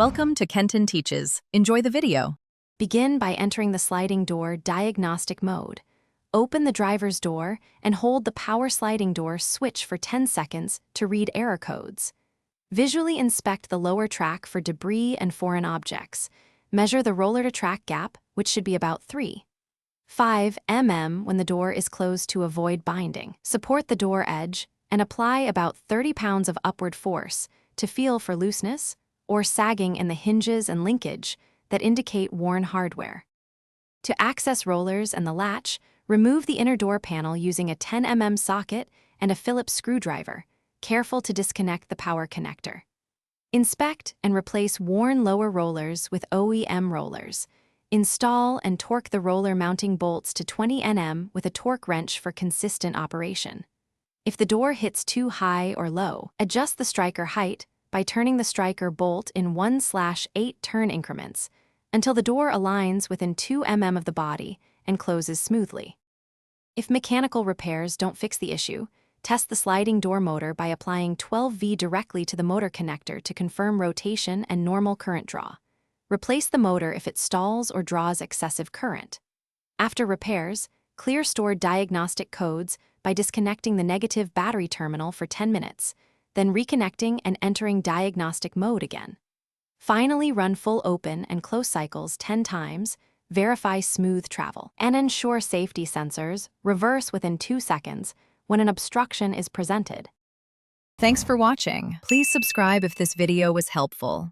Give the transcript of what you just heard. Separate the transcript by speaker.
Speaker 1: Welcome to Kenton Teaches. Enjoy the video.
Speaker 2: Begin by entering the sliding door diagnostic mode. Open the driver's door and hold the power sliding door switch for 10 seconds to read error codes. Visually inspect the lower track for debris and foreign objects. Measure the roller-to-track gap, which should be about 3.5 mm when the door is closed to avoid binding. Support the door edge and apply about 30 pounds of upward force to feel for looseness or sagging in the hinges and linkage that indicate worn hardware. To access rollers and the latch, remove the inner door panel using a 10 mm socket and a Phillips screwdriver, careful to disconnect the power connector. Inspect and replace worn lower rollers with OEM rollers. Install and torque the roller mounting bolts to 20 Nm with a torque wrench for consistent operation. If the door hits too high or low, adjust the striker height by turning the striker bolt in 1/8 turn increments until the door aligns within 2 mm of the body and closes smoothly. If mechanical repairs don't fix the issue, test the sliding door motor by applying 12V directly to the motor connector to confirm rotation and normal current draw. Replace the motor if it stalls or draws excessive current. After repairs, clear stored diagnostic codes by disconnecting the negative battery terminal for 10 minutes, then reconnecting and entering diagnostic mode again. Finally, run full open and close cycles 10 times, verify smooth travel, and ensure safety sensors reverse within 2 seconds when an obstruction is presented.
Speaker 1: Thanks for watching. Please subscribe if this video was helpful.